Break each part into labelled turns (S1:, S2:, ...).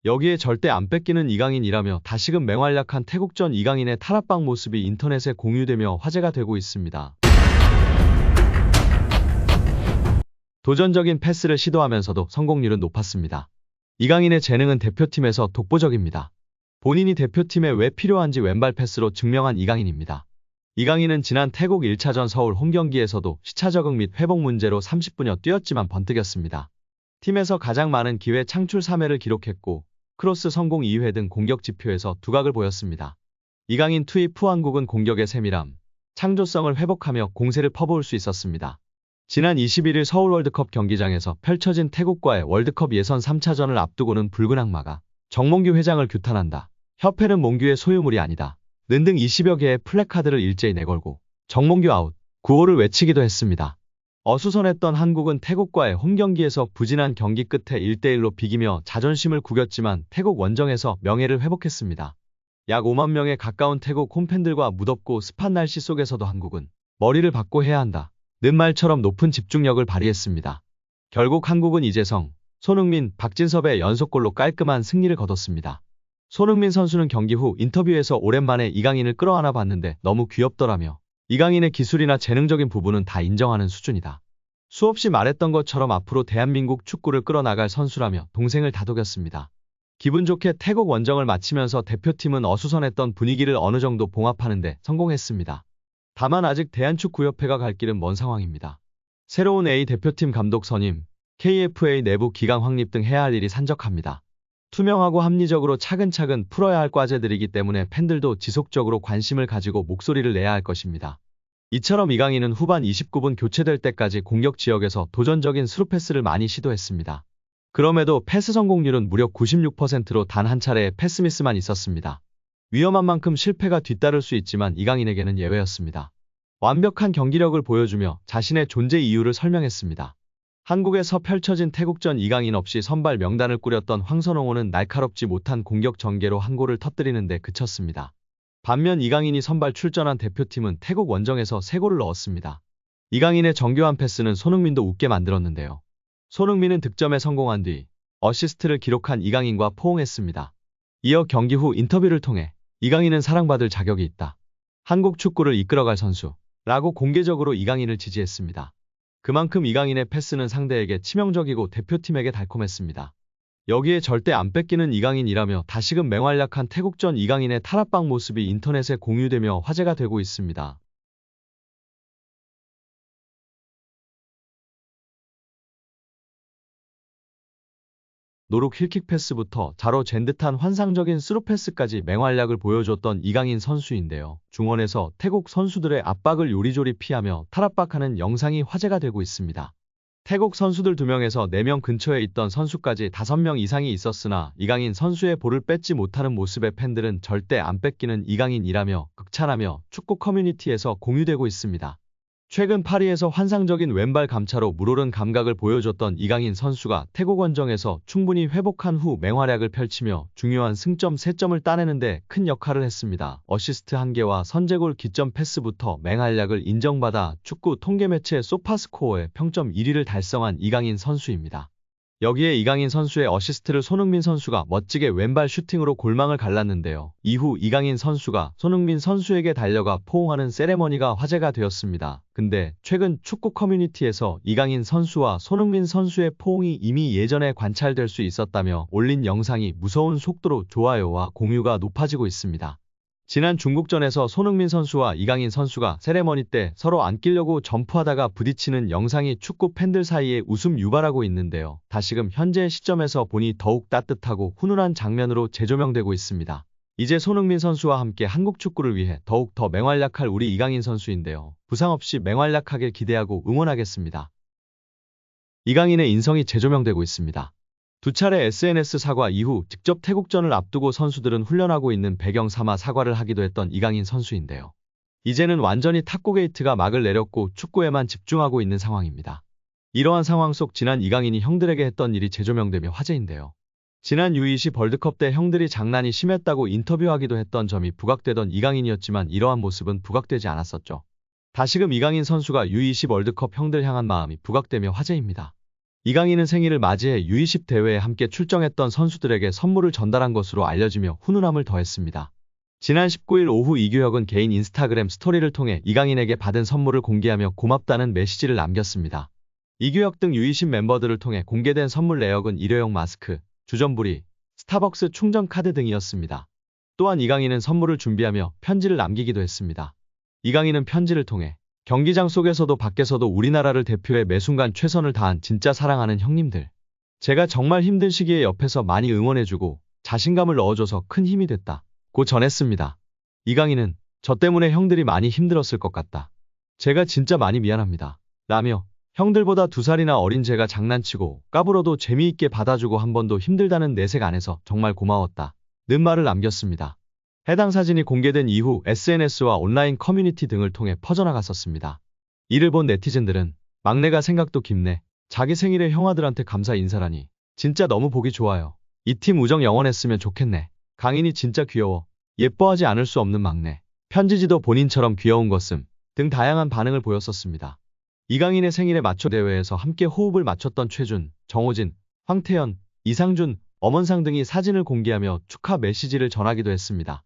S1: 여기에 절대 안 뺏기는 이강인이라며 다시금 맹활약한 태국전 이강인의 탈압박 모습이 인터넷에 공유되며 화제가 되고 있습니다. 도전적인 패스를 시도하면서도 성공률은 높았습니다. 이강인의 재능은 대표팀에서 독보적입니다. 본인이 대표팀에 왜 필요한지 왼발 패스로 증명한 이강인입니다. 이강인은 지난 태국 1차전 서울 홈경기에서도 시차 적응 및 회복 문제로 30분여 뛰었지만 번뜩였습니다. 팀에서 가장 많은 기회 창출 3회를 기록했고 크로스 성공 2회 등 공격 지표에서 두각을 보였습니다. 이강인 투입 후 한국은 공격의 세밀함, 창조성을 회복하며 공세를 퍼부을 수 있었습니다. 지난 21일 서울 월드컵 경기장에서 펼쳐진 태국과의 월드컵 예선 3차전을 앞두고는 붉은 악마가 정몽규 회장을 규탄한다. 협회는 몽규의 소유물이 아니다. 는 등 20여 개의 플래카드를 일제히 내걸고 정몽규 아웃, 구호를 외치기도 했습니다. 어수선했던 한국은 태국과의 홈경기에서 부진한 경기 끝에 1대1로 비기며 자존심을 구겼지만 태국 원정에서 명예를 회복했습니다. 약 5만 명에 가까운 태국 홈팬들과 무덥고 습한 날씨 속에서도 한국은 머리를 받고 해야 한다. 는 말처럼 높은 집중력을 발휘했습니다. 결국 한국은 이재성, 손흥민, 박진섭의 연속골로 깔끔한 승리를 거뒀습니다. 손흥민 선수는 경기 후 인터뷰에서 오랜만에 이강인을 끌어안아 봤는데 너무 귀엽더라며 이강인의 기술이나 재능적인 부분은 다 인정하는 수준이다. 수없이 말했던 것처럼 앞으로 대한민국 축구를 끌어나갈 선수라며 동생을 다독였습니다. 기분 좋게 태국 원정을 마치면서 대표팀은 어수선했던 분위기를 어느 정도 봉합하는 데 성공했습니다. 다만 아직 대한축구협회가 갈 길은 먼 상황입니다. 새로운 A 대표팀 감독 선임, KFA 내부 기강 확립 등 해야 할 일이 산적합니다. 투명하고 합리적으로 차근차근 풀어야 할 과제들이기 때문에 팬들도 지속적으로 관심을 가지고 목소리를 내야 할 것입니다. 이처럼 이강인은 후반 29분 교체될 때까지 공격 지역에서 도전적인 스루패스를 많이 시도했습니다. 그럼에도 패스 성공률은 무려 96%로 단 한 차례의 패스미스만 있었습니다. 위험한 만큼 실패가 뒤따를 수 있지만 이강인에게는 예외였습니다. 완벽한 경기력을 보여주며 자신의 존재 이유를 설명했습니다. 한국에서 펼쳐진 태국전 이강인 없이 선발 명단을 꾸렸던 황선홍호는 날카롭지 못한 공격 전개로 한 골을 터뜨리는 데 그쳤습니다. 반면 이강인이 선발 출전한 대표팀은 태국 원정에서 3골을 넣었습니다. 이강인의 정교한 패스는 손흥민도 웃게 만들었는데요. 손흥민은 득점에 성공한 뒤 어시스트를 기록한 이강인과 포옹했습니다. 이어 경기 후 인터뷰를 통해 이강인은 사랑받을 자격이 있다. 한국 축구를 이끌어갈 선수라고 공개적으로 이강인을 지지했습니다. 그만큼 이강인의 패스는 상대에게 치명적이고 대표팀에게 달콤했습니다. 여기에 절대 안 뺏기는 이강인이라며 다시금 맹활약한 태국전 이강인의 탈압박 모습이 인터넷에 공유되며 화제가 되고 있습니다. 노룩 힐킥 패스부터 자로 잰 듯한 환상적인 스루패스까지 맹활약을 보여줬던 이강인 선수인데요. 중원에서 태국 선수들의 압박을 요리조리 피하며 탈압박하는 영상이 화제가 되고 있습니다. 태국 선수들 2명에서 4명 근처에 있던 선수까지 5명 이상이 있었으나 이강인 선수의 볼을 뺏지 못하는 모습에 팬들은 절대 안 뺏기는 이강인이라며 극찬하며 축구 커뮤니티에서 공유되고 있습니다. 최근 파리에서 환상적인 왼발 감차로 물오른 감각을 보여줬던 이강인 선수가 태국 원정에서 충분히 회복한 후 맹활약을 펼치며 중요한 승점 3점을 따내는 데 큰 역할을 했습니다. 어시스트 1개와 선제골 기점 패스부터 맹활약을 인정받아 축구 통계 매체 소파스코어의 평점 1위를 달성한 이강인 선수입니다. 여기에 이강인 선수의 어시스트를 손흥민 선수가 멋지게 왼발 슈팅으로 골망을 갈랐는데요. 이후 이강인 선수가 손흥민 선수에게 달려가 포옹하는 세레머니가 화제가 되었습니다. 근데 최근 축구 커뮤니티에서 이강인 선수와 손흥민 선수의 포옹이 이미 예전에 관찰될 수 있었다며 올린 영상이 무서운 속도로 좋아요와 공유가 높아지고 있습니다. 지난 중국전에서 손흥민 선수와 이강인 선수가 세레머니 때 서로 안기려고 점프하다가 부딪히는 영상이 축구 팬들 사이에 웃음 유발하고 있는데요. 다시금 현재 시점에서 보니 더욱 따뜻하고 훈훈한 장면으로 재조명되고 있습니다. 이제 손흥민 선수와 함께 한국 축구를 위해 더욱 더 맹활약할 우리 이강인 선수인데요. 부상 없이 맹활약하길 기대하고 응원하겠습니다. 이강인의 인성이 재조명되고 있습니다. 2차례 SNS 사과 이후 직접 태국전을 앞두고 선수들은 훈련하고 있는 배경 삼아 사과를 하기도 했던 이강인 선수인데요. 이제는 완전히 탁구 게이트가 막을 내렸고 축구에만 집중하고 있는 상황입니다. 이러한 상황 속 지난 이강인이 형들에게 했던 일이 재조명되며 화제인데요. 지난 U20 월드컵 때 형들이 장난이 심했다고 인터뷰하기도 했던 점이 부각되던 이강인이었지만 이러한 모습은 부각되지 않았었죠. 다시금 이강인 선수가 U20 월드컵 형들 향한 마음이 부각되며 화제입니다. 이강인은 생일을 맞이해 U20 대회에 함께 출정했던 선수들에게 선물을 전달한 것으로 알려지며 훈훈함을 더했습니다. 지난 19일 오후 이규혁은 개인 인스타그램 스토리를 통해 이강인에게 받은 선물을 공개하며 고맙다는 메시지를 남겼습니다. 이규혁 등 U20 멤버들을 통해 공개된 선물 내역은 일회용 마스크, 주전부리, 스타벅스 충전 카드 등이었습니다. 또한 이강인은 선물을 준비하며 편지를 남기기도 했습니다. 이강인은 편지를 통해 경기장 속에서도 밖에서도 우리나라를 대표해 매순간 최선을 다한 진짜 사랑하는 형님들. 제가 정말 힘든 시기에 옆에서 많이 응원해주고 자신감을 넣어줘서 큰 힘이 됐다. 고 전했습니다. 이강인은 저 때문에 형들이 많이 힘들었을 것 같다. 제가 진짜 많이 미안합니다. 라며 형들보다 2살이나 어린 제가 장난치고 까불어도 재미있게 받아주고 한 번도 힘들다는 내색 안 해서 정말 고마웠다. 는 말을 남겼습니다. 해당 사진이 공개된 이후 SNS와 온라인 커뮤니티 등을 통해 퍼져나갔었습니다. 이를 본 네티즌들은 막내가 생각도 깊네. 자기 생일에 형아들한테 감사 인사라니. 진짜 너무 보기 좋아요. 이 팀 우정 영원했으면 좋겠네. 강인이 진짜 귀여워. 예뻐하지 않을 수 없는 막내. 편지지도 본인처럼 귀여운 것음 등 다양한 반응을 보였었습니다. 이강인의 생일에 맞춰 대회에서 함께 호흡을 맞췄던 최준, 정호진, 황태현, 이상준, 엄원상 등이 사진을 공개하며 축하 메시지를 전하기도 했습니다.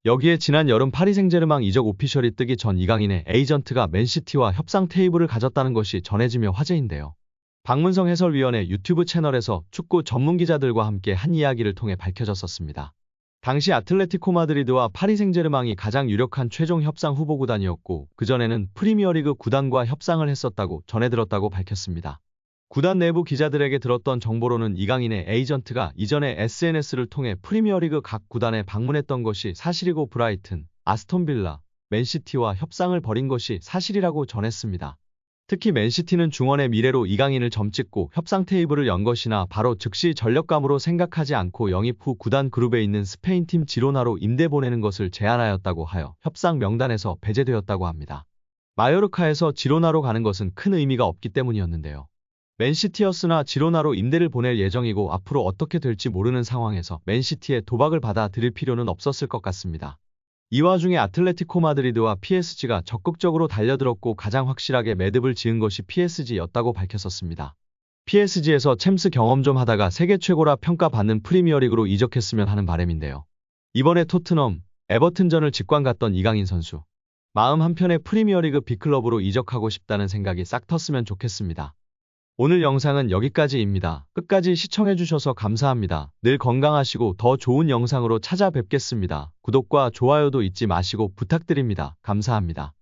S1: 여기에 지난 여름 파리 생제르맹 이적 오피셜이 뜨기 전 이강인의 에이전트가 맨시티와 협상 테이블을 가졌다는 것이 전해지며 화제인데요. 박문성 해설위원의 유튜브 채널에서 축구 전문 기자들과 함께 한 이야기를 통해 밝혀졌었습니다. 당시 아틀레티코 마드리드와 파리 생제르맹이 가장 유력한 최종 협상 후보 구단이었고 그전에는 프리미어리그 구단과 협상을 했었다고 전해들었다고 밝혔습니다. 구단 내부 기자들에게 들었던 정보로는 이강인의 에이전트가 이전에 SNS를 통해 프리미어리그 각 구단에 방문했던 것이 사실이고 브라이튼, 아스톤빌라, 맨시티와 협상을 벌인 것이 사실이라고 전했습니다. 특히 맨시티는 중원의 미래로 이강인을 점찍고 협상 테이블을 연 것이나 바로 즉시 전력감으로 생각하지 않고 영입 후 구단 그룹에 있는 스페인팀 지로나로 임대 보내는 것을 제안하였다고 하여 협상 명단에서 배제되었다고 합니다. 마요르카에서 지로나로 가는 것은 큰 의미가 없기 때문이었는데요. 맨시티였으나 지로나로 임대를 보낼 예정이고 앞으로 어떻게 될지 모르는 상황에서 맨시티의 도박을 받아들일 필요는 없었을 것 같습니다. 이 와중에 아틀레티코 마드리드와 PSG가 적극적으로 달려들었고 가장 확실하게 매듭을 지은 것이 PSG였다고 밝혔었습니다. PSG에서 챔스 경험 좀 하다가 세계 최고라 평가받는 프리미어리그로 이적했으면 하는 바람인데요. 이번에 토트넘, 에버튼전을 직관 갔던 이강인 선수. 마음 한편에 프리미어리그 빅클럽으로 이적하고 싶다는 생각이 싹 텄으면 좋겠습니다. 오늘 영상은 여기까지입니다. 끝까지 시청해주셔서 감사합니다. 늘 건강하시고 더 좋은 영상으로 찾아뵙겠습니다. 구독과 좋아요도 잊지 마시고 부탁드립니다. 감사합니다.